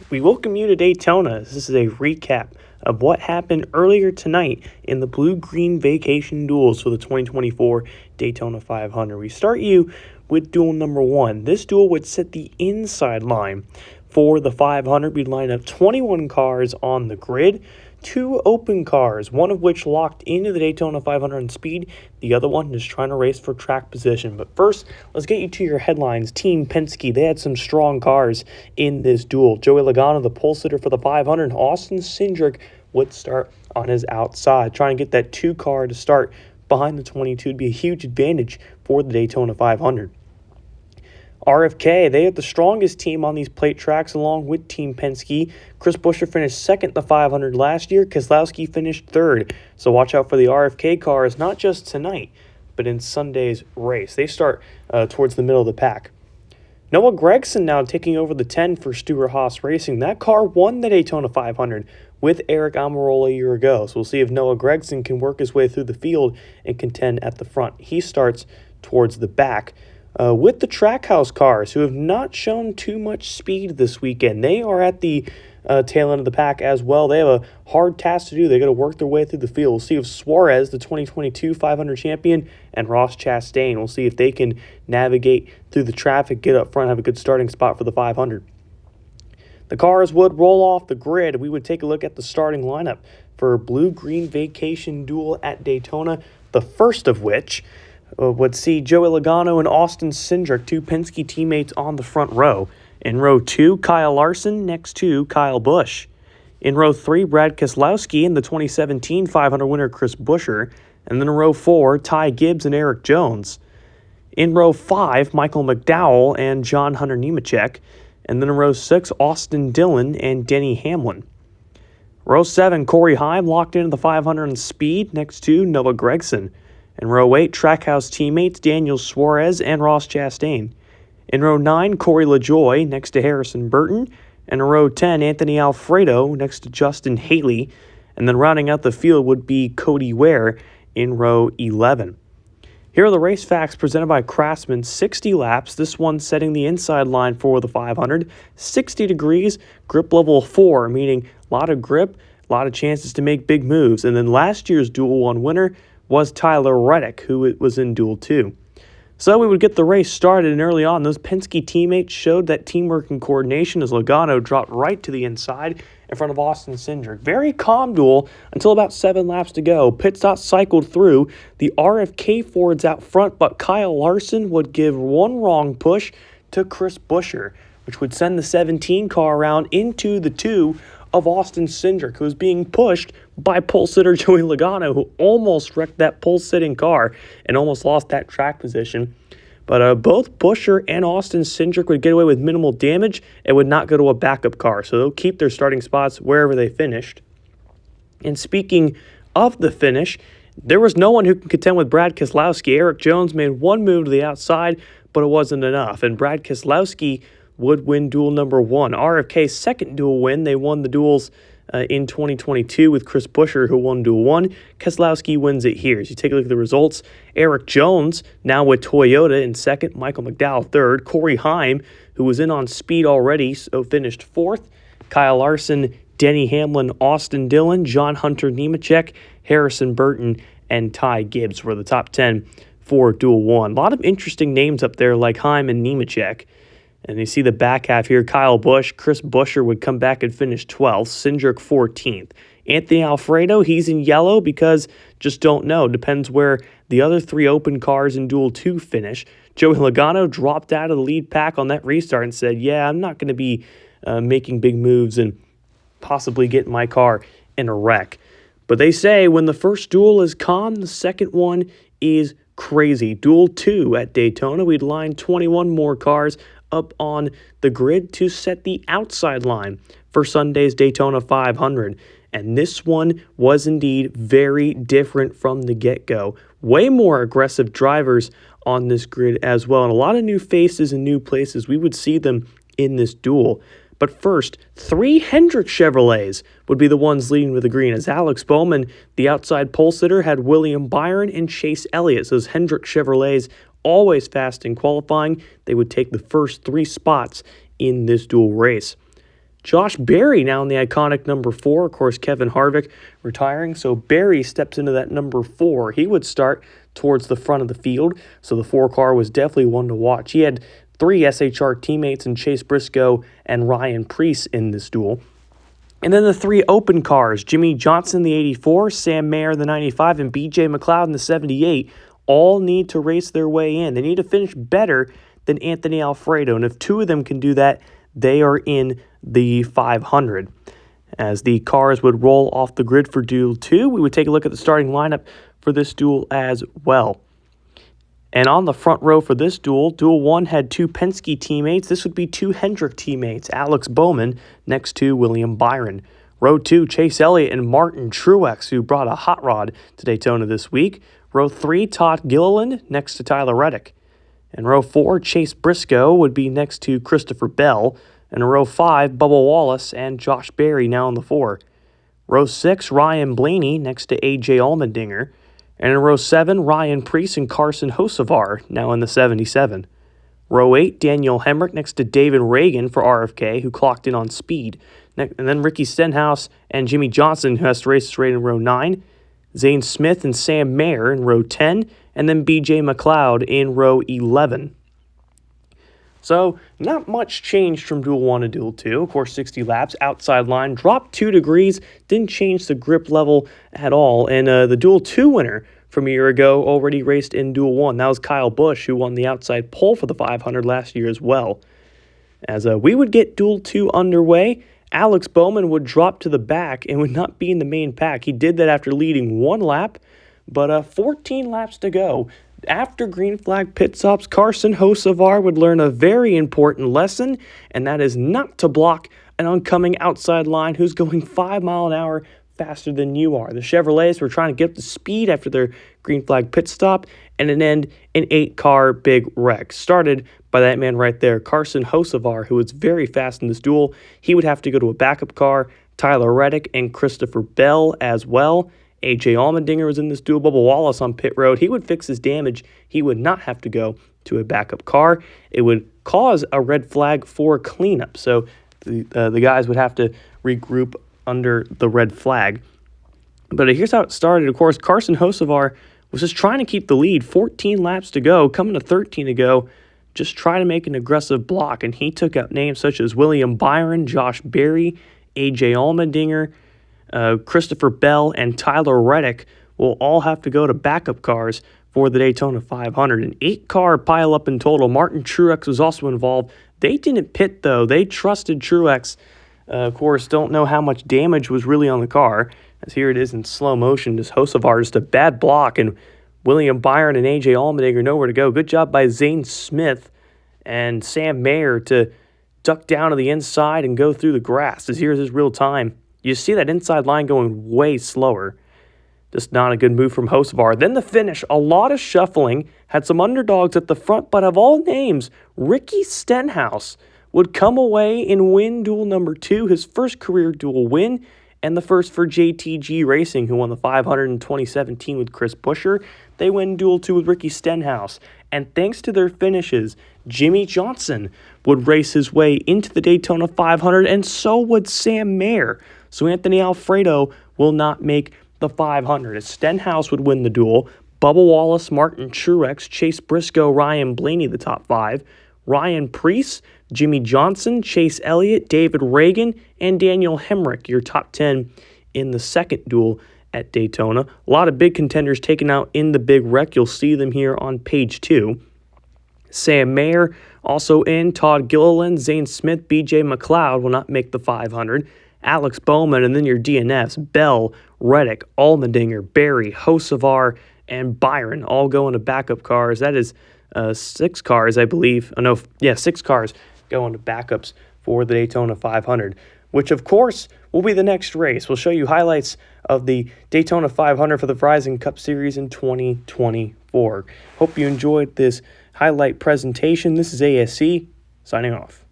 We welcome you to Daytona. This is a recap of what happened earlier tonight in the Blue-Green Vacation Duels for the 2024 Daytona 500. We start you with duel number 1. This duel would set the inside line for the 500. We'd line up 21 cars on the grid, 2 open cars, one of which locked into the Daytona 500 in speed, the other one is trying to race for track position. But first, let's get you to your headlines. Team Penske, they had some strong cars in this duel. Joey Logano, the pole sitter for the 500, Austin Cindric would start on his outside, trying to get that 2 car to start behind the 22 would be a huge advantage for the Daytona 500. RFK, they had the strongest team on these plate tracks along with Team Penske. Chris Buescher finished second the 500 last year. Keselowski finished third. So watch out for the RFK cars, not just tonight, but in Sunday's race. They start towards the middle of the pack. Noah Gragson now taking over the 10 for Stewart-Haas Racing. That car won the Daytona 500 with Eric Almirola a year ago. So we'll see if Noah Gragson can work his way through the field and contend at the front. He starts towards the back. With the Trackhouse cars, who have not shown too much speed this weekend. They are at the tail end of the pack as well. They have a hard task to do. They got to work their way through the field. We'll see if Suarez, the 2022 500 champion, and Ross Chastain, we'll see if they can navigate through the traffic, get up front, have a good starting spot for the 500. The cars would roll off the grid. We would take a look at the starting lineup for a Blue-Green Vacation Duel at Daytona, the first of which would see Joey Logano and Austin Cindric, 2 Penske teammates, on the front row. In row 2, Kyle Larson next to Kyle Busch. In row 3, Brad Keselowski and the 2017 500 winner Chris Buescher. And then in row 4, Ty Gibbs and Eric Jones. In row 5, Michael McDowell and John Hunter Nemechek. And then in row 6, Austin Dillon and Denny Hamlin. Row 7, Corey Heim locked into the 500 in speed next to Noah Gragson. In row 8, Trackhouse teammates Daniel Suarez and Ross Chastain. In row 9, Corey LaJoie next to Harrison Burton. And in row 10, Anthony Alfredo next to Justin Haley. And then rounding out the field would be Cody Ware in row 11. Here are the race facts presented by Craftsman. 60 laps, this one setting the inside line for the 500. 60 degrees, grip level 4, meaning a lot of grip, a lot of chances to make big moves. And then last year's Duel 1 winner was Tyler Reddick, who was in Duel 2. So we would get the race started, and early on, those Penske teammates showed that teamwork and coordination as Logano dropped right to the inside in front of Austin Cindric. Very calm duel until about 7 laps to go. Pit stop cycled through. The RFK Fords out front, but Kyle Larson would give one wrong push to Chris Buescher, which would send the 17 car around into the 2 of Austin Cindric, who was being pushed by pole sitter Joey Logano, who almost wrecked that pole sitting car and almost lost that track position. But both Buescher and Austin Cindric would get away with minimal damage and would not go to a backup car, so they'll keep their starting spots wherever they finished. And speaking of the finish, there was no one who could contend with Brad Keselowski. Eric Jones made one move to the outside, but it wasn't enough, and Brad Keselowski would win duel number 1. RFK's second duel win. They won the duels in 2022 with Chris Buescher, who won duel 1. Keselowski wins it here. As you take a look at the results, Eric Jones, now with Toyota, in second. Michael McDowell, third. Corey Heim, who was in on speed already, so finished fourth. Kyle Larson, Denny Hamlin, Austin Dillon, John Hunter Nemechek, Harrison Burton, and Ty Gibbs were the top 10 for duel 1. A lot of interesting names up there like Heim and Nemechek. And you see the back half here, Kyle Busch, Chris Buescher would come back and finish 12th, Cindric 14th. Anthony Alfredo, he's in yellow because just don't know. Depends where the other 3 open cars in Duel 2 finish. Joey Logano dropped out of the lead pack on that restart and said, yeah, I'm not going to be making big moves and possibly getting my car in a wreck. But they say when the first duel is calm, the second one is crazy. Duel 2 at Daytona, we'd line 21 more cars up on the grid to set the outside line for Sunday's Daytona 500. And this one was indeed very different from the get-go. Way more aggressive drivers on this grid as well, and a lot of new faces and new places. We would see them in this duel. But first, 3 Hendrick Chevrolets would be the ones leading with the green, as Alex Bowman, the outside pole sitter, had William Byron and Chase Elliott. So those Hendrick Chevrolets, always fast in qualifying, they would take the first 3 spots in this dual race. Josh Berry now in the iconic number 4. Of course, Kevin Harvick retiring, so Berry steps into that number 4. He would start towards the front of the field, so the 4 car was definitely one to watch. He had 3 SHR teammates in Chase Briscoe and Ryan Preece in this duel. And then the 3 open cars, Jimmy Johnson, the 84, Sam Mayer, the 95, and BJ McLeod in the 78, all need to race their way in. They need to finish better than Anthony Alfredo, and if 2 of them can do that, they are in the 500. As the cars would roll off the grid for Duel 2, we would take a look at the starting lineup for this duel as well. And on the front row for this duel, Duel 1 had 2 Penske teammates. This would be 2 Hendrick teammates, Alex Bowman next to William Byron. Row 2, Chase Elliott and Martin Truex, who brought a hot rod to Daytona this week. Row 3, Todd Gilliland next to Tyler Reddick. In row 4, Chase Briscoe would be next to Christopher Bell. And in row 5, Bubba Wallace and Josh Berry now in the 4. Row 6, Ryan Blaney next to A.J. Allmendinger. And in row 7, Ryan Preece and Carson Hocevar now in the 77. Row 8, Daniel Hemrick next to David Reagan for RFK, who clocked in on speed. And then Ricky Stenhouse and Jimmy Johnson, who has to race straight in row 9. Zane Smith and Sam Mayer in row 10. And then BJ McLeod in row 11. So, not much changed from Duel 1 to Duel 2. Of course, 60 laps, outside line, dropped 2 degrees, didn't change the grip level at all. And the Duel 2 winner from a year ago already raced in Duel 1. That was Kyle Busch, who won the outside pole for the 500 last year as well. As we would get Duel 2 underway, Alex Bowman would drop to the back and would not be in the main pack. He did that after leading 1 lap, but 14 laps to go. After green flag pit stops, Carson Hocevar would learn a very important lesson, and that is not to block an oncoming outside line who's going 5 miles an hour faster than you are. The Chevrolets were trying to get up to speed after their green flag pit stop, and it ended an 8-car big wreck. Started by that man right there, Carson Hocevar, who was very fast in this duel. He would have to go to a backup car. Tyler Reddick and Christopher Bell as well. A.J. Allmendinger was in this duel. Bubba Wallace on pit road. He would fix his damage. He would not have to go to a backup car. It would cause a red flag for cleanup. So the guys would have to regroup under the red flag. But here's how it started. Of course, Carson Hocevar was just trying to keep the lead. 14 laps to go, coming to 13 to go. Just try to make an aggressive block. And he took out names such as William Byron, Josh Berry, A.J. Allmendinger, Christopher Bell, and Tyler Reddick will all have to go to backup cars for the Daytona 500. An 8-car pileup in total. Martin Truex was also involved. They didn't pit, though. They trusted Truex. Of course, don't know how much damage was really on the car, as here it is in slow motion. Just Hocevar, just a bad block, and William Byron and A.J. Allmendinger nowhere to go. Good job by Zane Smith and Sam Mayer to duck down to the inside and go through the grass, as here's his real time. You see that inside line going way slower. Just not a good move from Hocevar. Then the finish, a lot of shuffling. Had some underdogs at the front, but of all names, Ricky Stenhouse would come away and win duel number 2, his first career duel win, and the first for JTG Racing, who won the 500 in 2017 with Chris Buescher. They win duel 2 with Ricky Stenhouse. And thanks to their finishes, Jimmy Johnson would race his way into the Daytona 500, and so would Sam Mayer. So Anthony Alfredo will not make the 500. As Stenhouse would win the duel, Bubba Wallace, Martin Truex, Chase Briscoe, Ryan Blaney, the top 5, Ryan Preece, Jimmy Johnson, Chase Elliott, David Reagan, and Daniel Hemrick, your top 10 in the second duel at Daytona. A lot of big contenders taken out in the big wreck. You'll see them here on page 2. Sam Mayer also in, Todd Gilliland, Zane Smith, BJ McLeod will not make the 500. Alex Bowman, and then your DNFs, Bell, Reddick, Allmendinger, Berry, Hocevar, and Byron all going to backup cars. That is 6 cars, I believe. 6 cars going to backups for the Daytona 500, which, of course, will be the next race. We'll show you highlights of the Daytona 500 for the Verizon Cup Series in 2024. Hope you enjoyed this highlight presentation. This is ASC, signing off.